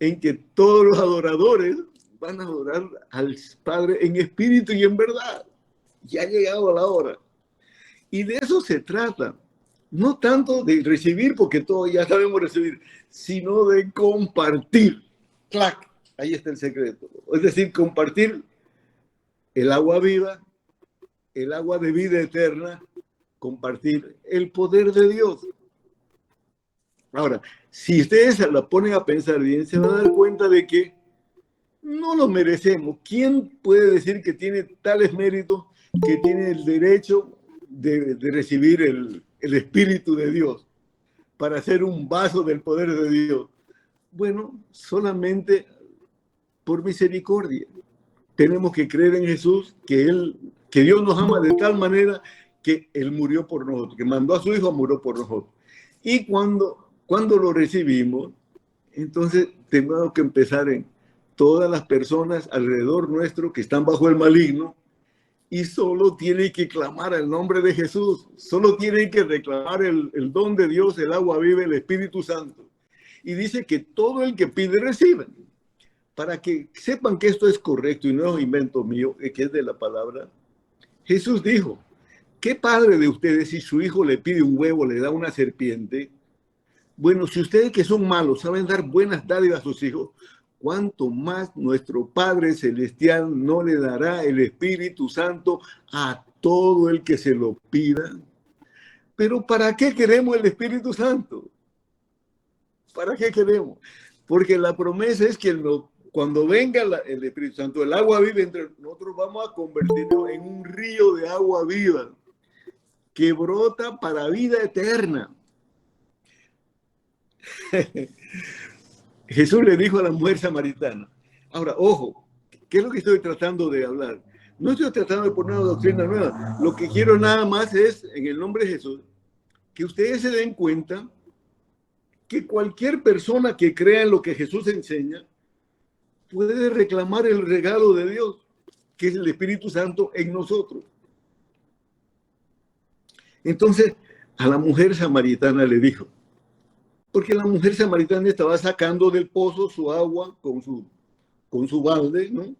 en que todos los adoradores van a adorar al Padre en espíritu y en verdad. Ya ha llegado la hora. Y de eso se trata. No tanto de recibir, porque todos ya sabemos recibir, sino de compartir. ¡Clac! Ahí está el secreto. Es decir, compartir el agua viva, el agua de vida eterna, compartir el poder de Dios. Ahora, si ustedes se la ponen a pensar bien, se van a dar cuenta de que no lo merecemos. ¿Quién puede decir que tiene tales méritos, que tiene el derecho de recibir el Espíritu de Dios para ser un vaso del poder de Dios? Bueno, solamente por misericordia. Tenemos que creer en Jesús, que Dios nos ama de tal manera que Él murió por nosotros, que mandó a su Hijo, murió por nosotros. Y cuando lo recibimos, entonces tenemos que empezar en todas las personas alrededor nuestro que están bajo el maligno, y solo tienen que clamar el nombre de Jesús, solo tienen que reclamar el don de Dios, el agua viva, el Espíritu Santo. Y dice que todo el que pide recibe. Para que sepan que esto es correcto y no es un invento mío, que es de la palabra, Jesús dijo, ¿qué padre de ustedes si su hijo le pide un huevo, le da una serpiente? Bueno, si ustedes que son malos saben dar buenas dádivas a sus hijos, ¿cuánto más nuestro Padre Celestial no le dará el Espíritu Santo a todo el que se lo pida? Pero ¿para qué queremos el Espíritu Santo? ¿Para qué queremos? Porque la promesa es que cuando venga el Espíritu Santo, el agua viva entre nosotros, vamos a convertirnos en un río de agua viva que brota para vida eterna. Jesús le dijo a la mujer samaritana. Ahora, ojo, ¿qué es lo que estoy tratando de hablar? No estoy tratando de poner una doctrina nueva. Lo que quiero nada más es, en el nombre de Jesús, que ustedes se den cuenta que cualquier persona que crea en lo que Jesús enseña puede reclamar el regalo de Dios, que es el Espíritu Santo en nosotros. Entonces, a la mujer samaritana le dijo, porque la mujer samaritana estaba sacando del pozo su agua con su balde, ¿no?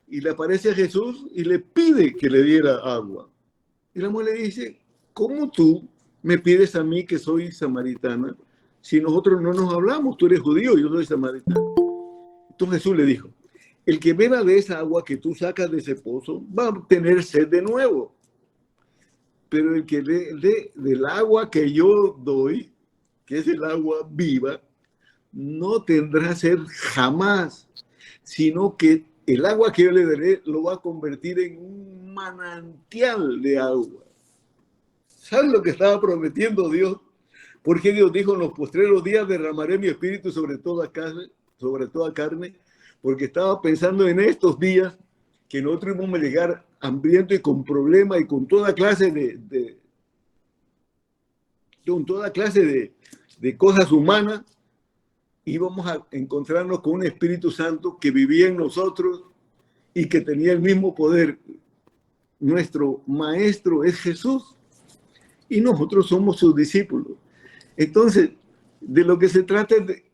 Y le aparece a Jesús y le pide que le diera agua. Y la mujer le dice, ¿cómo tú me pides a mí que soy samaritana si nosotros no nos hablamos? Tú eres judío, yo soy samaritano. Entonces Jesús le dijo, el que beba de esa agua que tú sacas de ese pozo va a tener sed de nuevo. Pero el que del agua que yo doy, que es el agua viva, no tendrá sed jamás, sino que el agua que yo le daré lo va a convertir en un manantial de agua. ¿Saben lo que estaba prometiendo Dios? Porque Dios dijo, en los postreros días derramaré mi espíritu sobre toda carne, porque estaba pensando en estos días que nosotros íbamos a llegar hambriento y con problemas y con toda clase de cosas humanas, íbamos a encontrarnos con un Espíritu Santo que vivía en nosotros y que tenía el mismo poder. Nuestro maestro es Jesús y nosotros somos sus discípulos. Entonces, de lo que se trata es de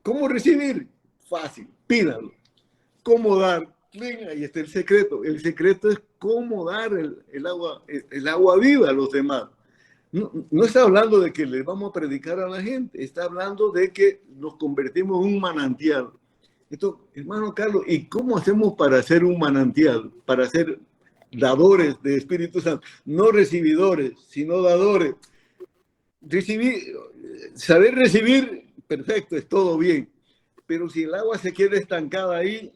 cómo recibir. Fácil, pídalo. ¿Cómo dar? Bien, ahí está el secreto. El secreto es cómo dar el agua viva a los demás. No está hablando de que le vamos a predicar a la gente, está hablando de que nos convertimos en un manantial. Esto, hermano Carlos, ¿y cómo hacemos para ser un manantial? Para ser dadores de Espíritu Santo, no recibidores, sino dadores. Saber recibir, perfecto, es todo bien, pero si el agua se queda estancada ahí,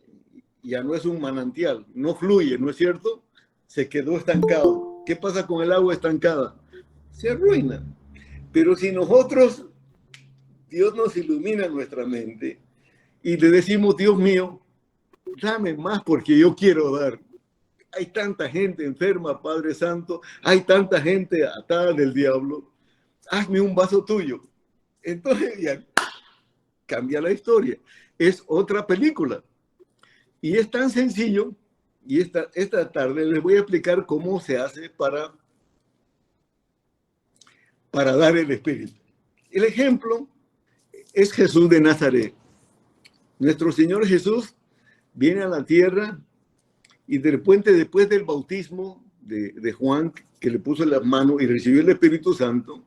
ya no es un manantial, no fluye, ¿no es cierto? Se quedó estancado. ¿Qué pasa con el agua estancada? Se arruina. Pero si nosotros, Dios nos ilumina nuestra mente y le decimos, Dios mío, dame más porque yo quiero dar. Hay tanta gente enferma, Padre Santo, hay tanta gente atada del diablo, hazme un vaso tuyo. Entonces ya cambia la historia. Es otra película. Y es tan sencillo, y esta tarde les voy a explicar cómo se hace para dar el Espíritu. El ejemplo es Jesús de Nazaret. Nuestro Señor Jesús viene a la tierra y de repente, después del bautismo de Juan, que le puso las manos y recibió el Espíritu Santo,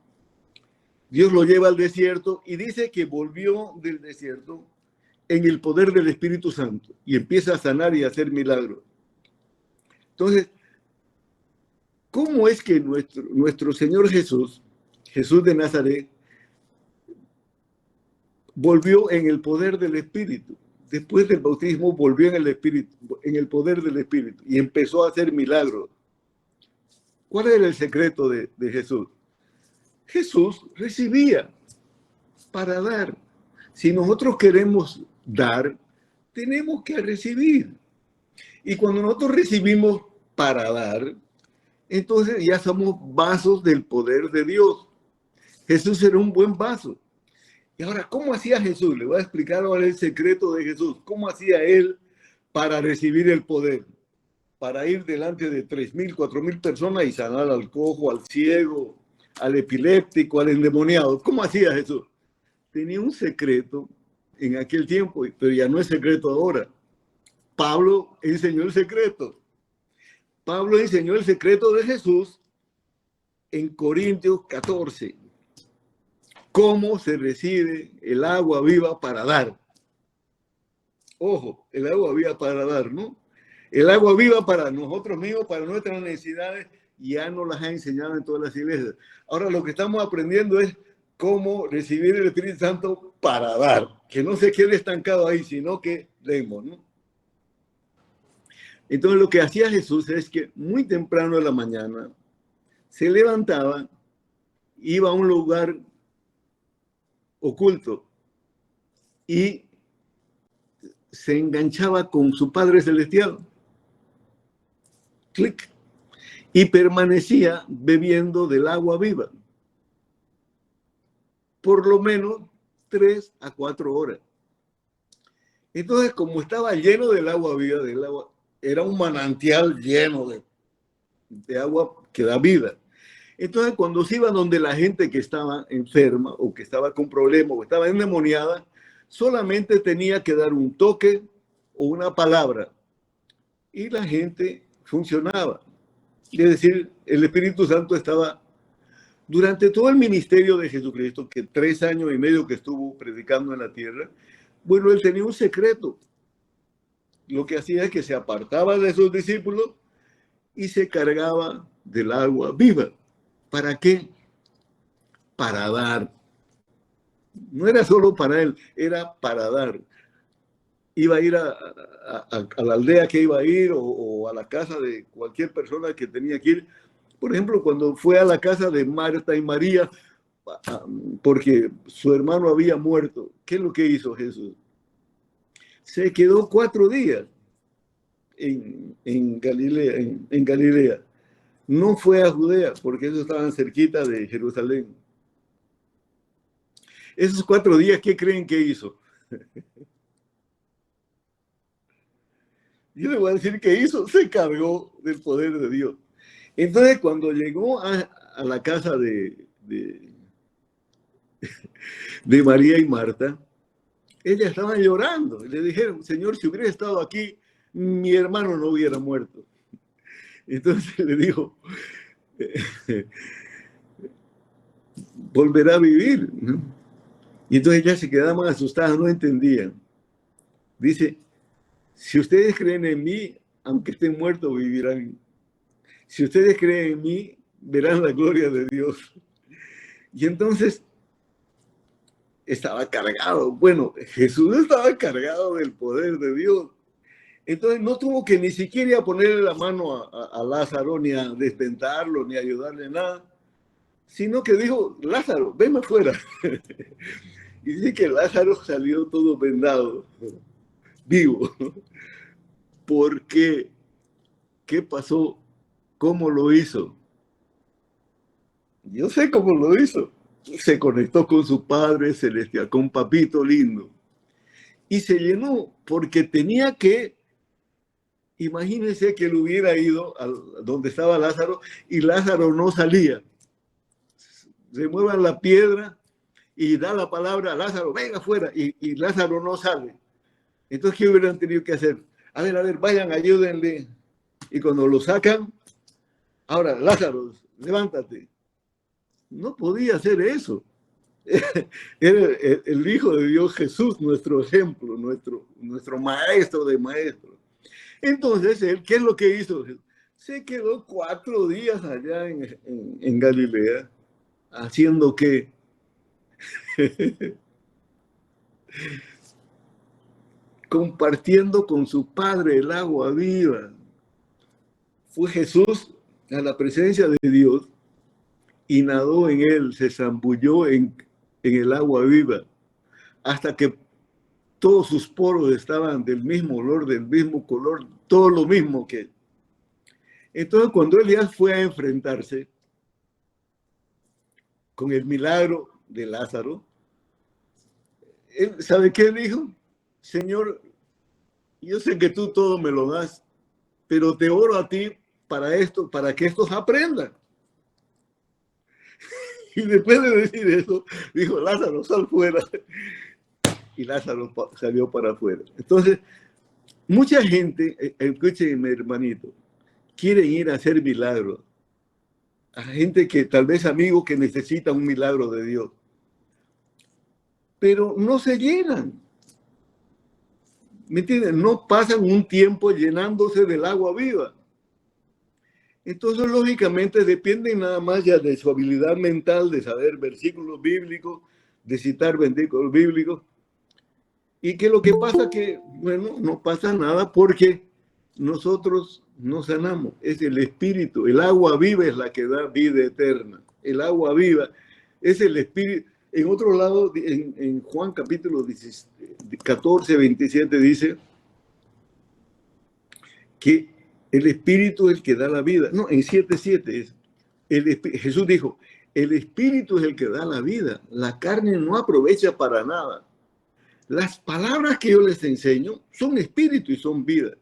Dios lo lleva al desierto y dice que volvió del desierto en el poder del Espíritu Santo y empieza a sanar y a hacer milagros. Entonces, ¿cómo es que nuestro Señor Jesús, Jesús de Nazaret, volvió en el poder del Espíritu? Después del bautismo volvió en el Espíritu, en el poder del Espíritu y empezó a hacer milagros. ¿Cuál era el secreto de Jesús? Jesús recibía para dar. Si nosotros queremos dar, tenemos que recibir. Y cuando nosotros recibimos para dar, entonces ya somos vasos del poder de Dios. Jesús era un buen vaso. Y ahora, ¿cómo hacía Jesús? Le voy a explicar ahora el secreto de Jesús. ¿Cómo hacía él para recibir el poder? Para ir delante de 3,000, 4,000 personas y sanar al cojo, al ciego, al epiléptico, al endemoniado. ¿Cómo hacía Jesús? Tenía un secreto en aquel tiempo, pero ya no es secreto ahora. Pablo enseñó el secreto. Pablo enseñó el secreto de Jesús en Corintios 14. ¿Cómo se recibe el agua viva para dar? Ojo, el agua viva para dar, ¿no? El agua viva para nosotros mismos, para nuestras necesidades, ya nos las ha enseñado en todas las iglesias. Ahora lo que estamos aprendiendo es cómo recibir el Espíritu Santo para dar. Que no se quede estancado ahí, sino que demos, ¿no? Entonces lo que hacía Jesús es que muy temprano en la mañana se levantaba, iba a un lugar oculto y se enganchaba con su Padre Celestial. Clic. Y permanecía bebiendo del agua viva. Por lo menos 3 a 4 horas. Entonces, como estaba lleno del agua viva, era un manantial lleno de agua que da vida. Entonces, cuando se iba donde la gente que estaba enferma o que estaba con problemas o estaba endemoniada, solamente tenía que dar un toque o una palabra y la gente funcionaba. Es decir, el Espíritu Santo estaba durante todo el ministerio de Jesucristo, que 3 años y medio que estuvo predicando en la tierra. Bueno, él tenía un secreto. Lo que hacía es que se apartaba de sus discípulos y se cargaba del agua viva. ¿Para qué? Para dar. No era solo para él, era para dar. Iba a ir a la aldea que iba a ir o a la casa de cualquier persona que tenía que ir. Por ejemplo, cuando fue a la casa de Marta y María, porque su hermano había muerto, ¿qué es lo que hizo Jesús? Se quedó 4 días en Galilea. No fue a Judea, porque ellos estaban cerquita de Jerusalén. Esos 4 días, ¿qué creen que hizo? Yo le voy a decir qué hizo. Se cargó del poder de Dios. Entonces, cuando llegó a la casa de María y Marta, ellas estaban llorando. Le dijeron, Señor, si hubiera estado aquí, mi hermano no hubiera muerto. Entonces le dijo, volverá a vivir, ¿no? Y entonces ellas se quedaban asustadas, no entendían. Dice, si ustedes creen en mí, aunque estén muertos, vivirán. Si ustedes creen en mí, verán la gloria de Dios. Y entonces estaba cargado. Bueno, Jesús estaba cargado del poder de Dios. Entonces no tuvo que ni siquiera ponerle la mano a Lázaro, ni a desventarlo, ni a ayudarle nada, sino que dijo, Lázaro, ven afuera. Y dice que Lázaro salió todo vendado, vivo. ¿Por qué? ¿Qué pasó? ¿Cómo lo hizo? Yo sé cómo lo hizo. Se conectó con su Padre Celestial, con Papito lindo. Y se llenó porque tenía que, imagínense que él hubiera ido a donde estaba Lázaro y Lázaro no salía. Se muevan la piedra y da la palabra a Lázaro, venga afuera, y Lázaro no sale. Entonces, ¿qué hubieran tenido que hacer? A ver, vayan, ayúdenle. Y cuando lo sacan, ahora, Lázaro, levántate. No podía hacer eso. Era el Hijo de Dios Jesús, nuestro ejemplo, nuestro maestro de maestros. Entonces, él, ¿qué es lo que hizo? Se quedó 4 días allá en Galilea, haciendo qué. Compartiendo con su Padre el agua viva. Fue Jesús a la presencia de Dios y nadó en él, se zambulló en el agua viva, hasta que todos sus poros estaban del mismo olor, del mismo color, todo lo mismo que él. Entonces, cuando Elías fue a enfrentarse con el milagro de Lázaro, él, ¿sabe qué dijo? Señor, yo sé que tú todo me lo das, pero te oro a ti para esto, para que estos aprendan. Y después de decir eso, dijo, Lázaro, sal fuera. Y Lázaro salió para afuera. Entonces, mucha gente, escúchenme, hermanito, quieren ir a hacer milagros. A gente que tal vez amigos que necesitan un milagro de Dios. Pero no se llenan. ¿Me entienden? No pasan un tiempo llenándose del agua viva. Entonces, lógicamente, dependen nada más ya de su habilidad mental, de saber versículos bíblicos, de citar versículos bíblicos. Y que lo que pasa que, bueno, no pasa nada porque nosotros no sanamos. Es el Espíritu. El agua viva es la que da vida eterna. El agua viva es el Espíritu. En otro lado, en Juan capítulo 14, 27 dice que el Espíritu es el que da la vida. No, en 7:7 es. Jesús dijo, el Espíritu es el que da la vida. La carne no aprovecha para nada. Las palabras que yo les enseño son espíritu y son vida.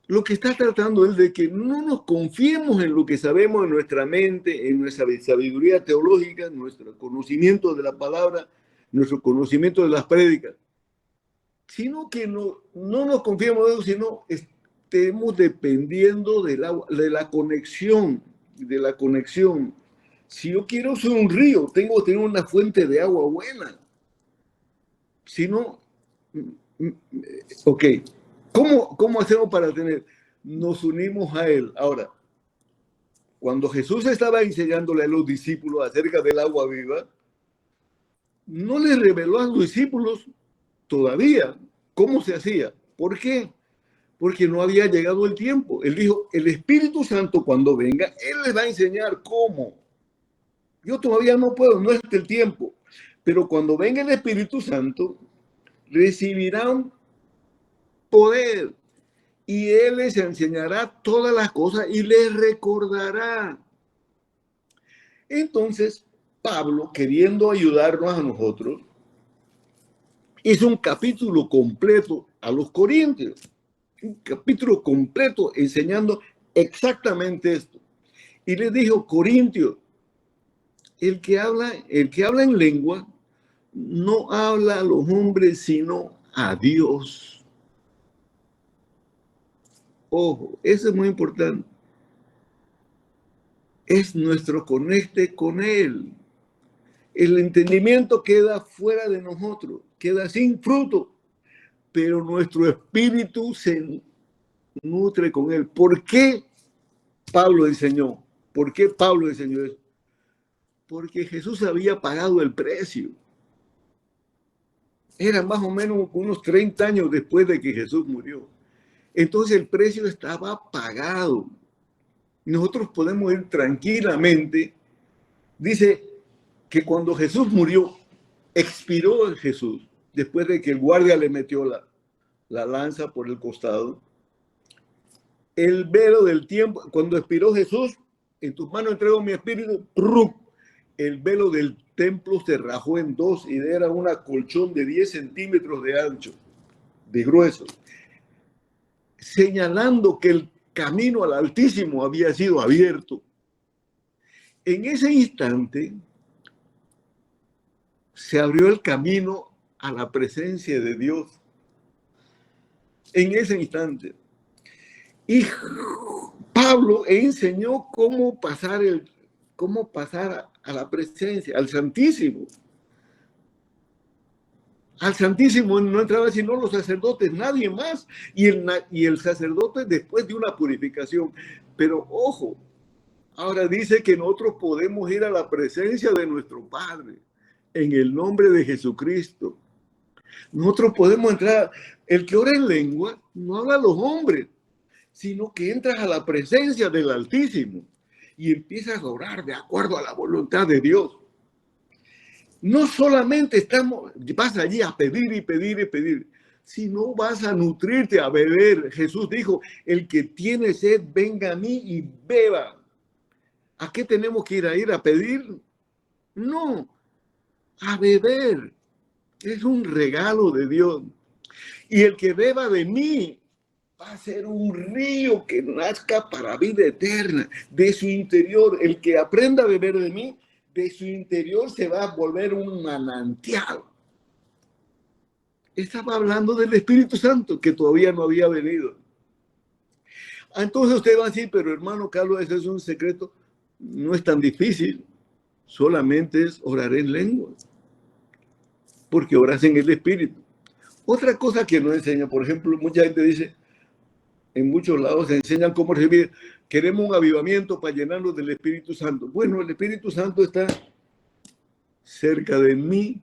Lo que está tratando es de que no nos confiemos en lo que sabemos en nuestra mente, en nuestra sabiduría teológica, en nuestro conocimiento de la palabra, nuestro conocimiento de las prédicas, sino que no nos confiemos en eso, sino estemos dependiendo de la conexión, de la conexión. Si yo quiero ser un río, tengo que tener una fuente de agua buena. Si no, ok, ¿cómo hacemos para tener? Nos unimos a Él. Ahora, cuando Jesús estaba enseñándole a los discípulos acerca del agua viva, no les reveló a los discípulos todavía cómo se hacía. ¿Por qué? Porque no había llegado el tiempo. Él dijo, el Espíritu Santo cuando venga, Él les va a enseñar cómo. Yo todavía no puedo, no es el tiempo. Pero cuando venga el Espíritu Santo, recibirán poder y Él les enseñará todas las cosas y les recordará. Entonces, Pablo, queriendo ayudarnos a nosotros, hizo un capítulo completo a los Corintios, un capítulo completo enseñando exactamente esto. Y les dijo, Corintios, el que habla en lengua no habla a los hombres, sino a Dios. Ojo, eso es muy importante. Es nuestro conecte con Él. El entendimiento queda fuera de nosotros, queda sin fruto, pero nuestro espíritu se nutre con Él. ¿Por qué Pablo enseñó? ¿Por qué Pablo enseñó eso? Porque Jesús había pagado el precio. Era más o menos unos 30 años después de que Jesús murió. Entonces el precio estaba pagado. Nosotros podemos ir tranquilamente. Dice que cuando Jesús murió, expiró Jesús, después de que el guardia le metió la lanza por el costado. El velo del tiempo, cuando expiró Jesús, en tus manos entrego mi espíritu, ¡prum! El velo del templo se rajó en dos y era un colchón de 10 centímetros de ancho, de grueso, señalando que el camino al Altísimo había sido abierto. En ese instante se abrió el camino a la presencia de Dios. en ese instante. Y Pablo enseñó cómo pasar a la presencia, al Santísimo. Al Santísimo no entraba sino los sacerdotes, nadie más. Y el sacerdote después de una purificación. Pero ojo, ahora dice que nosotros podemos ir a la presencia de nuestro Padre en el nombre de Jesucristo. Nosotros podemos entrar. El que ora en lengua no habla a los hombres, sino que entras a la presencia del Altísimo y empiezas a orar de acuerdo a la voluntad de Dios. No solamente vas allí a pedir y pedir y pedir, sino vas a nutrirte, a beber. Jesús dijo, el que tiene sed, venga a mí y beba. ¿A qué tenemos que ir a pedir? No, a beber. Es un regalo de Dios. Y el que beba de mí va a ser un río que nazca para vida eterna. De su interior, el que aprenda a beber de mí, de su interior se va a volver un manantial. Estaba hablando del Espíritu Santo que todavía no había venido. Entonces usted va a decir, pero hermano Carlos, ese es un secreto. No es tan difícil. Solamente es orar en lengua. Porque oras en el Espíritu. Otra cosa que no enseña, por ejemplo, mucha gente dice, en muchos lados se enseñan cómo recibir. Queremos un avivamiento para llenarnos del Espíritu Santo. Bueno, el Espíritu Santo está cerca de mí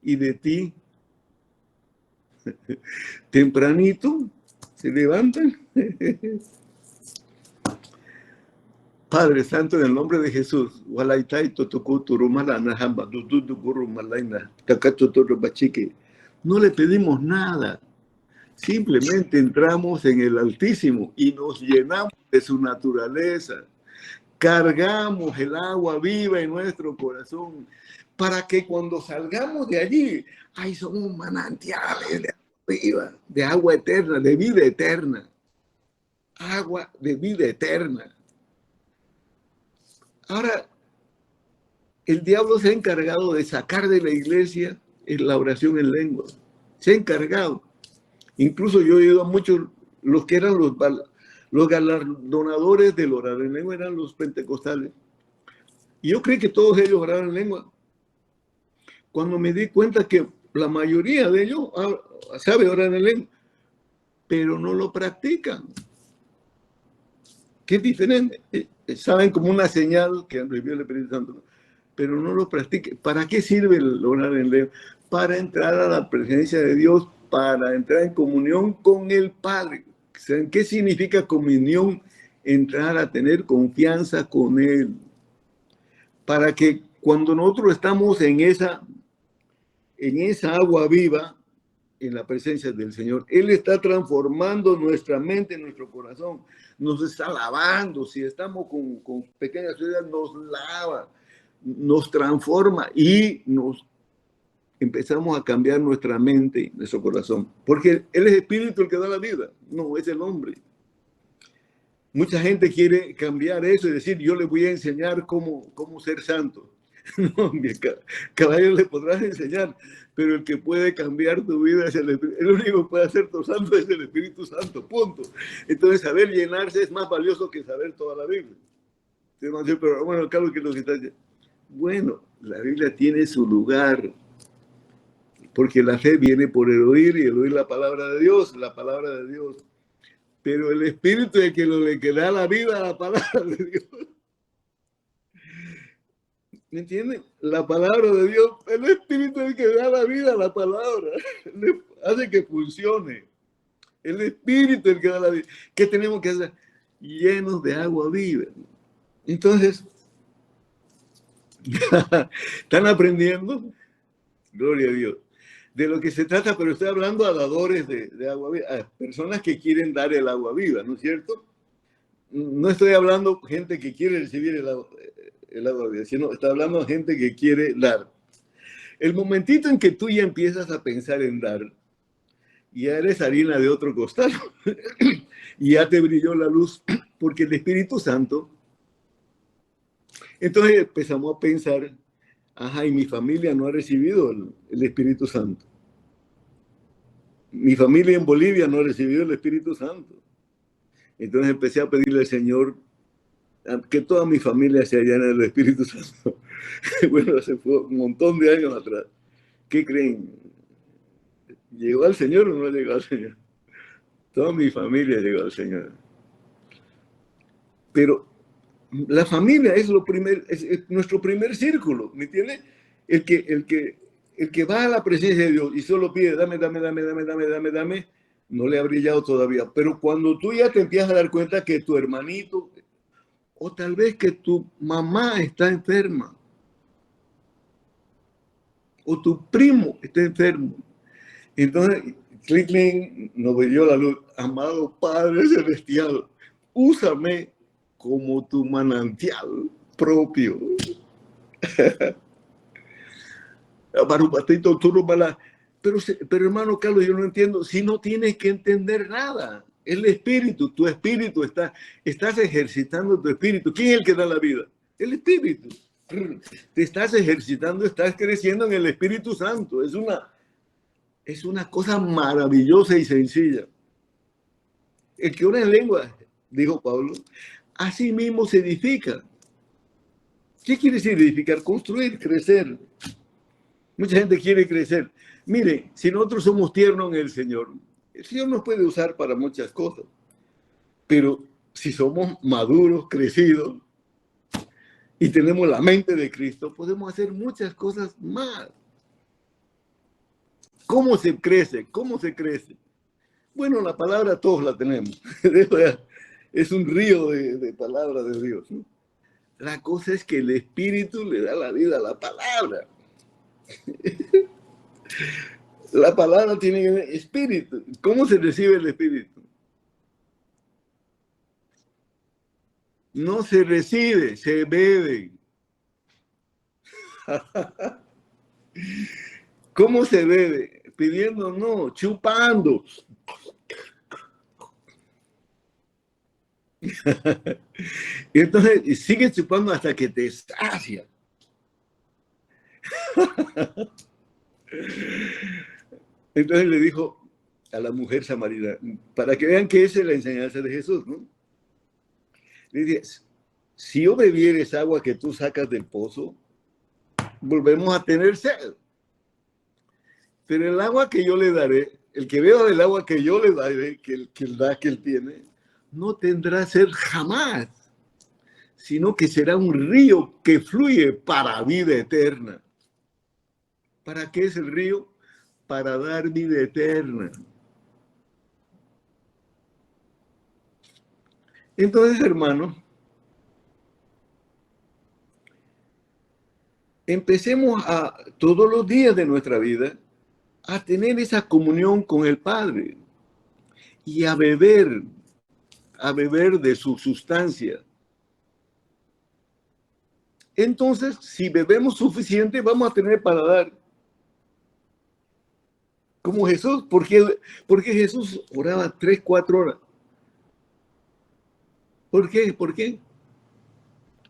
y de ti. Tempranito se levantan. Padre Santo, en el nombre de Jesús, no le pedimos nada. Simplemente entramos en el Altísimo y nos llenamos de su naturaleza. Cargamos el agua viva en nuestro corazón para que cuando salgamos de allí, ahí somos manantiales de agua viva, de agua eterna, de vida eterna. Agua de vida eterna. Ahora, el diablo se ha encargado de sacar de la iglesia la oración en lengua. Se ha encargado. Incluso yo he oído a muchos, los que eran los galardonadores del orar en lengua eran los pentecostales. Y yo creí que todos ellos oraban en lengua. Cuando me di cuenta que la mayoría de ellos sabe orar en lengua, pero no lo practican. ¿Qué es diferente? Saben como una señal que han recibido el Espíritu Santo, pero no lo practican. ¿Para qué sirve el orar en lengua? Para entrar a la presencia de Dios, para entrar en comunión con el Padre. ¿Saben qué significa comunión? Entrar a tener confianza con Él. Para que cuando nosotros estamos en esa agua viva, en la presencia del Señor, Él está transformando nuestra mente, nuestro corazón, nos está lavando. Si estamos con pequeñas heridas, nos lava, nos transforma y nos empezamos a cambiar nuestra mente, nuestro corazón, porque Él es espíritu el que da la vida, no es el hombre. Mucha gente quiere cambiar eso y decir, yo le voy a enseñar cómo ser santo. No, caballero, le podrás enseñar, pero el que puede cambiar tu vida es el Espíritu. El único que puede hacer tu santo es el Espíritu Santo, punto. Entonces, saber llenarse es más valioso que saber toda la Biblia. Pero bueno, Carlos, ¿qué es lo que está diciendo? Bueno, la Biblia tiene su lugar, porque la fe viene por el oír y el oír la palabra de Dios, Pero el Espíritu es el que da la vida a la palabra de Dios. ¿Me entienden? La palabra de Dios, el Espíritu es el que da la vida a la palabra, le hace que funcione. El Espíritu es el que da la vida. ¿Qué tenemos que hacer? Llenos de agua viva. Entonces, ¿están aprendiendo? Gloria a Dios. De lo que se trata, pero estoy hablando a dadores de agua viva, a personas que quieren dar el agua viva, ¿no es cierto? No estoy hablando gente que quiere recibir el agua viva, sino está hablando de gente que quiere dar. El momentito en que tú ya empiezas a pensar en dar, ya eres harina de otro costal y ya te brilló la luz, porque el Espíritu Santo, entonces empezamos a pensar, ajá, y mi familia no ha recibido el Espíritu Santo. mi familia en Bolivia no recibió el Espíritu Santo. Entonces empecé a pedirle al Señor que toda mi familia se llene del Espíritu Santo. Bueno, se fue un montón de años atrás. ¿Qué creen? ¿Llegó al Señor o no llegó al Señor? Toda mi familia llegó al Señor. Pero la familia es es nuestro primer círculo, ¿me entiendes? El que va a la presencia de Dios y solo pide, dame, no le ha brillado todavía. Pero cuando tú ya te empiezas a dar cuenta que tu hermanito, o tal vez que tu mamá está enferma, o tu primo está enfermo, entonces Clinton nos dio la luz. Amado Padre Celestial, úsame como tu manantial propio. Pero hermano Carlos, yo no entiendo. Si no tienes que entender nada, el espíritu, tu espíritu estás ejercitando tu espíritu. ¿Quién es el que da la vida? El espíritu. Te estás ejercitando, estás creciendo en el Espíritu Santo. Es una cosa maravillosa y sencilla. El que ora en lengua, dijo Pablo, así mismo se edifica. ¿Qué quiere decir edificar? Construir, crecer. Mucha gente quiere crecer. Mire, si nosotros somos tiernos en el Señor nos puede usar para muchas cosas. Pero si somos maduros, crecidos, y tenemos la mente de Cristo, podemos hacer muchas cosas más. ¿Cómo se crece? ¿Cómo se crece? Bueno, la palabra todos la tenemos. Es un río de palabras de Dios, ¿no? La cosa es que el Espíritu le da la vida a la palabra. La palabra tiene espíritu. ¿Cómo se recibe el Espíritu? No se recibe, se bebe. ¿Cómo se bebe? Pidiendo, no, chupando. Y entonces sigue chupando hasta que te sacia. Entonces le dijo a la mujer samaritana, para que vean que esa es la enseñanza de Jesús, ¿no? Le dice, si yo bebiera esa agua que tú sacas del pozo, volvemos a tener sed. Pero el agua que yo le daré, el que beba del agua que yo le daré, que él tiene, no tendrá sed jamás, sino que será un río que fluye para vida eterna. ¿Para qué es el río? Para dar vida eterna. Entonces, hermano, empecemos todos los días de nuestra vida a tener esa comunión con el Padre y a beber de su sustancia. Entonces, si bebemos suficiente, vamos a tener para dar. Como Jesús, porque Jesús oraba 3, 4 horas. ¿Por qué? ¿Por qué?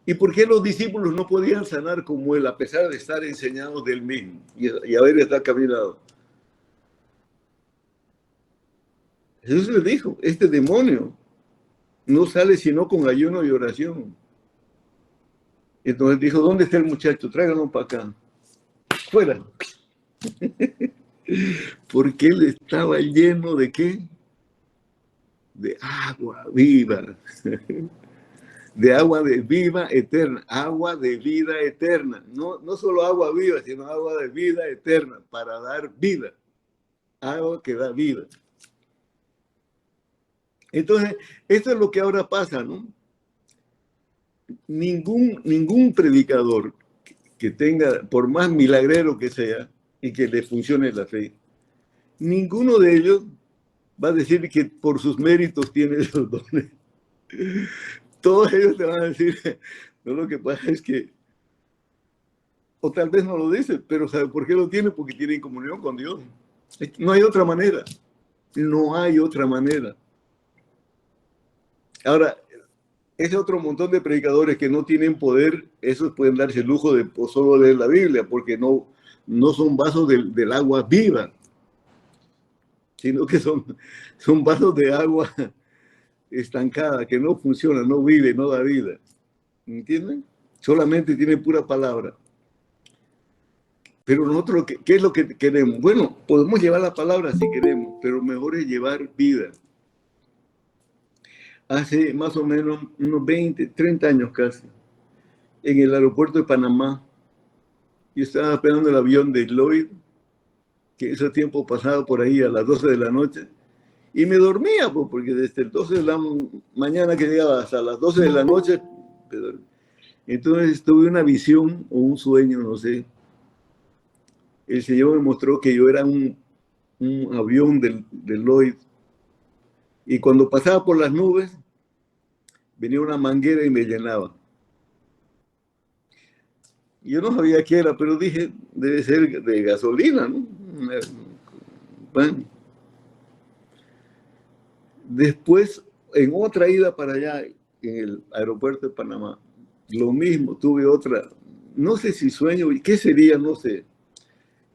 ¿Y por qué los discípulos no podían sanar como él, a pesar de estar enseñados del mismo y haber estado caminado? Jesús les dijo, este demonio no sale sino con ayuno y oración. Entonces dijo, ¿dónde está el muchacho? Tráiganlo para acá. Fuera. Porque él estaba lleno de ¿qué? De agua viva. De agua de viva eterna. Agua de vida eterna. No solo agua viva, sino agua de vida eterna para dar vida. Agua que da vida. Entonces, esto es lo que ahora pasa, ¿no? Ningún predicador que tenga, por más milagrero que sea, y que le funcione la fe, ninguno de ellos va a decir que por sus méritos tiene esos dones. Todos ellos te van a decir, no, lo que pasa es que, o tal vez no lo dicen, pero ¿sabe por qué lo tienen? Porque tienen comunión con Dios. No hay otra manera. No hay otra manera. Ahora, ese otro montón de predicadores que no tienen poder, esos pueden darse el lujo de solo leer la Biblia, porque no son vasos del agua viva. sino que son vasos de agua estancada, que no funciona, no vive, no da vida. ¿Entienden? Solamente tiene pura palabra. Pero nosotros, ¿qué es lo que queremos? Bueno, podemos llevar la palabra si queremos, pero mejor es llevar vida. Hace más o menos unos 20, 30 años casi, en el aeropuerto de Panamá, yo estaba esperando el avión de Lloyd, que ese tiempo pasaba por ahí a las 12 de la noche, y me dormía, pues, porque desde el 12 de la mañana que llegaba hasta las 12 de la noche, entonces tuve una visión o un sueño, no sé. El Señor me mostró que yo era un avión de Lloyd, y cuando pasaba por las nubes, venía una manguera y me llenaba. Yo no sabía qué era, pero dije, debe ser de gasolina, ¿no? Bueno. Después, en otra ida para allá, en el aeropuerto de Panamá, lo mismo, tuve otra, no sé si sueño, ¿qué sería? No sé.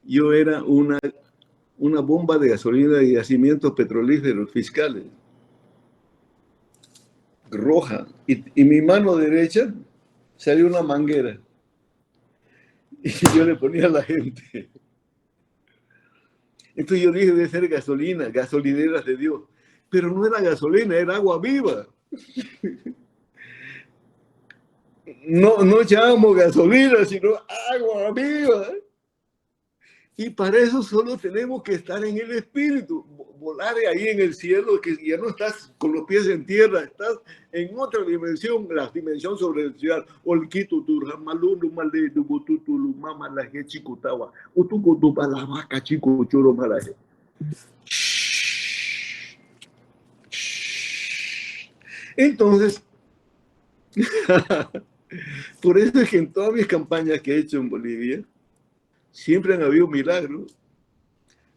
Yo era una bomba de gasolina de yacimientos petrolíferos fiscales, roja, y mi mano derecha salió una manguera, y yo le ponía a la gente. Entonces yo dije, debe ser gasolina, gasolineras de Dios. Pero no era gasolina, era agua viva. No echábamos gasolina, sino agua viva. Y para eso solo tenemos que estar en el Espíritu, volar ahí en el cielo, que ya no estás con los pies en tierra, estás en otra dimensión, la dimensión sobrenatural. Olquito, turjamalulu, maledu, bututulu, mama, la que chicutawa, utucutu, palamaca, chico, churo, malaje. Entonces, por eso es que en todas mis campañas que he hecho en Bolivia, siempre han habido milagros,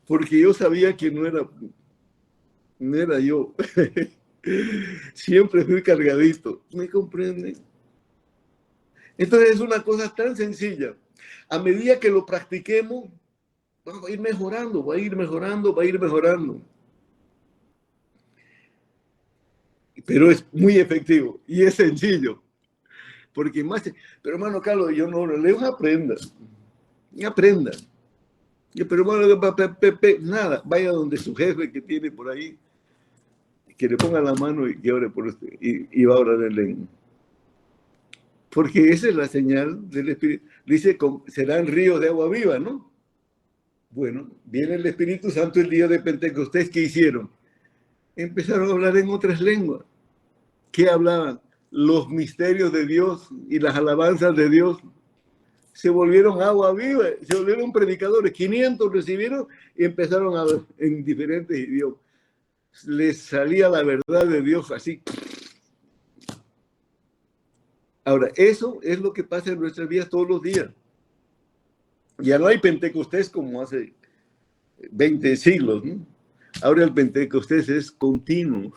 porque yo sabía que no era yo. Siempre fui cargadito, ¿me comprenden? Entonces es una cosa tan sencilla. A medida que lo practiquemos, va a ir mejorando, va a ir mejorando, va a ir mejorando. Pero es muy efectivo y es sencillo. Porque más, pero hermano Carlos, yo no leo, aprenda. Pero bueno, nada, vaya donde su jefe que tiene por ahí, que le ponga la mano y que ore por usted, y va a orar en lengua. Porque esa es la señal del Espíritu. Dice, serán ríos de agua viva, ¿no? Bueno, viene el Espíritu Santo el día de Pentecostés, ¿qué hicieron? Empezaron a hablar en otras lenguas. ¿Qué hablaban? Los misterios de Dios y las alabanzas de Dios. Se volvieron agua viva, se volvieron predicadores. 500 recibieron y empezaron a hablar en diferentes idiomas. Les salía la verdad de Dios así. Ahora, eso es lo que pasa en nuestras vidas todos los días. Ya no hay Pentecostés como hace 20 siglos, ¿no? Ahora el Pentecostés es continuo.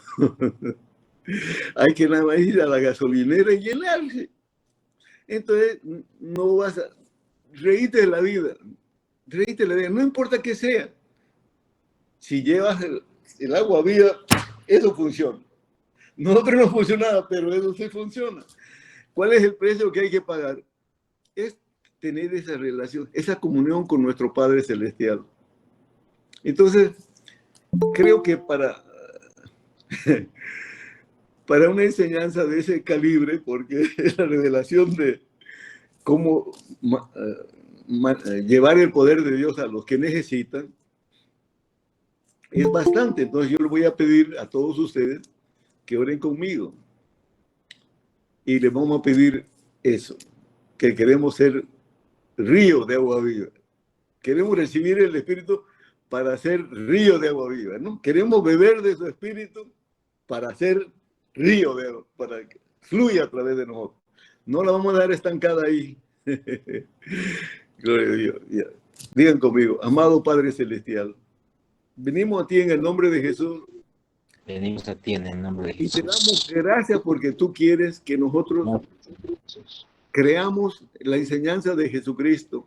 Hay que nada más ir a la gasolinera y llenarse. Entonces, no vas a reírte de la vida. Reírte de la vida, no importa qué sea. Si llevas el agua viva, eso funciona. Nosotros no funcionaba, pero eso sí funciona. ¿Cuál es el precio que hay que pagar? Es tener esa relación, esa comunión con nuestro Padre Celestial. Entonces, creo que para una enseñanza de ese calibre, porque es la revelación de cómo llevar el poder de Dios a los que necesitan, es bastante. Entonces yo les voy a pedir a todos ustedes que oren conmigo. Y les vamos a pedir eso, que queremos ser río de agua viva. Queremos recibir el Espíritu para ser río de agua viva, ¿no? Queremos beber de su Espíritu para ser río de agua, para que fluya a través de nosotros. No la vamos a dar estancada ahí. Gloria a Dios. Ya. Digan conmigo, amado Padre Celestial, venimos a ti en el nombre de Jesús. Venimos a ti en el nombre de Jesús. Y te damos gracias porque tú quieres que nosotros creamos la enseñanza de Jesucristo.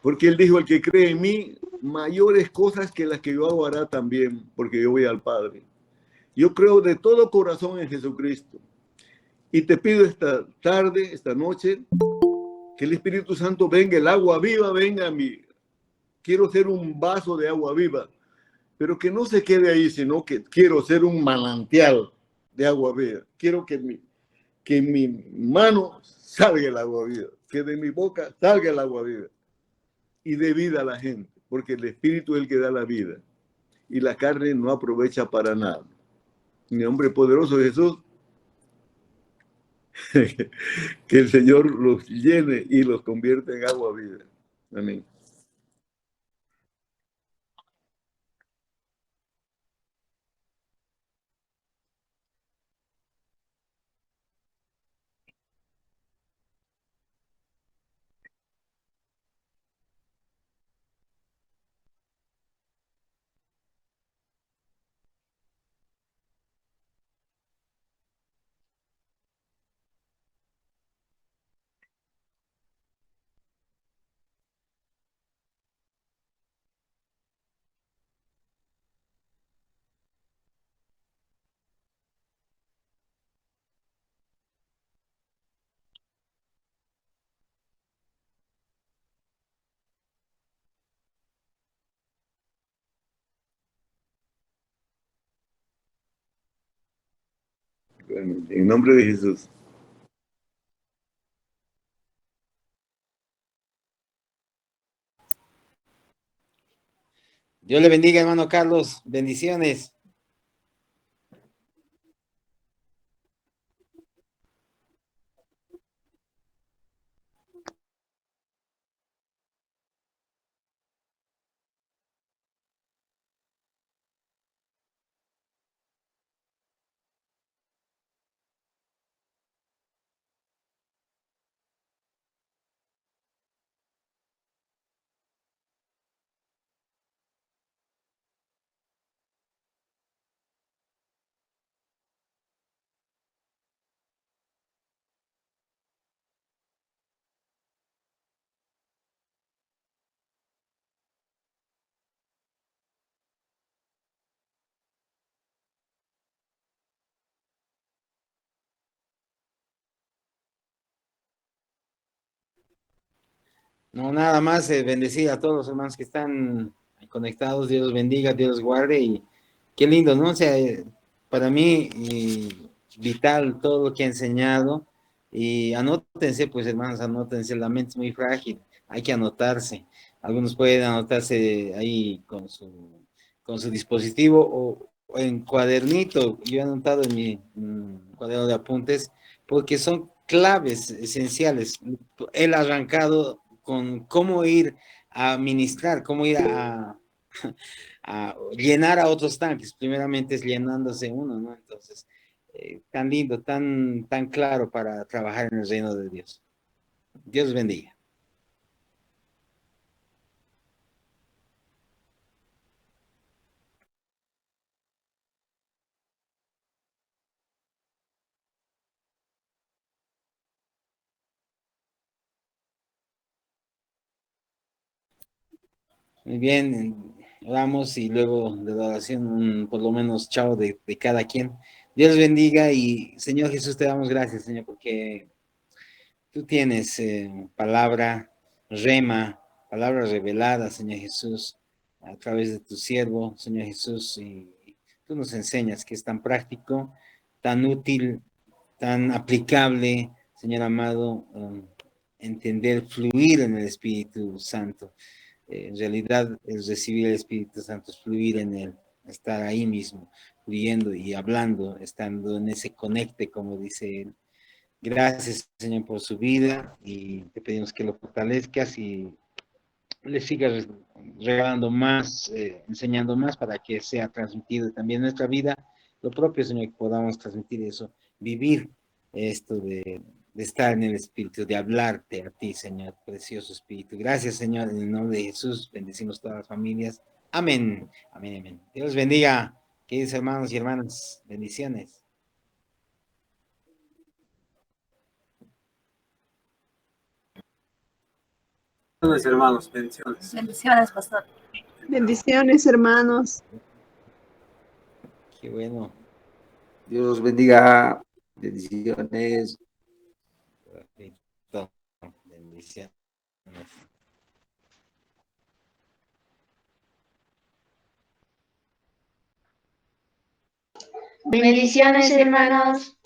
Porque Él dijo, el que cree en mí, mayores cosas que las que yo hago hará también, porque yo voy al Padre. Yo creo de todo corazón en Jesucristo. Y te pido esta tarde, esta noche, que el Espíritu Santo venga, el agua viva venga a mí. Quiero ser un vaso de agua viva, pero que no se quede ahí, sino que quiero ser un manantial de agua viva. Quiero que en mi mano salga el agua viva, que de mi boca salga el agua viva y dé vida a la gente, porque el Espíritu es el que da la vida y la carne no aprovecha para nada. En el nombre poderoso de Jesús, que el Señor los llene y los convierta en agua viva. Amén. En nombre de Jesús. Dios le bendiga, hermano Carlos. Bendiciones. No, nada más bendecir a todos los hermanos que están conectados. Dios los bendiga, Dios los guarde. Y qué lindo, ¿no? O sea, para mí, vital todo lo que ha enseñado. Y anótense, pues hermanos, anótense. La mente es muy frágil, hay que anotarse. Algunos pueden anotarse ahí con su dispositivo o en cuadernito. Yo he anotado en mi cuaderno de apuntes porque son claves esenciales. El arrancado con cómo ir a ministrar, cómo ir a llenar a otros tanques. Primeramente es llenándose uno, ¿no? Entonces, tan lindo, tan claro para trabajar en el reino de Dios. Dios bendiga. Muy bien, oramos y luego de la oración, por lo menos chao de cada quien. Dios bendiga y Señor Jesús, te damos gracias, Señor, porque tú tienes palabra, rema, palabra revelada, Señor Jesús, a través de tu siervo, Señor Jesús, y tú nos enseñas que es tan práctico, tan útil, tan aplicable, Señor amado, entender, fluir en el Espíritu Santo. En realidad, el recibir el Espíritu Santo es fluir en él, estar ahí mismo, fluyendo y hablando, estando en ese conecte, como dice él. Gracias, Señor, por su vida y te pedimos que lo fortalezcas y le sigas regalando más, enseñando más para que sea transmitido también en nuestra vida lo propio, Señor, que podamos transmitir eso, vivir esto de estar en el Espíritu, de hablarte a ti, Señor, precioso Espíritu. Gracias, Señor, en el nombre de Jesús, bendecimos todas las familias. Amén, amén, amén. Dios bendiga, queridos hermanos y hermanas, bendiciones. Bendiciones, hermanos, bendiciones. Bendiciones, pastor. Bendiciones, hermanos. Qué bueno. Dios los bendiga. Bendiciones. Perfecto. Bendiciones. Bendiciones, hermanos.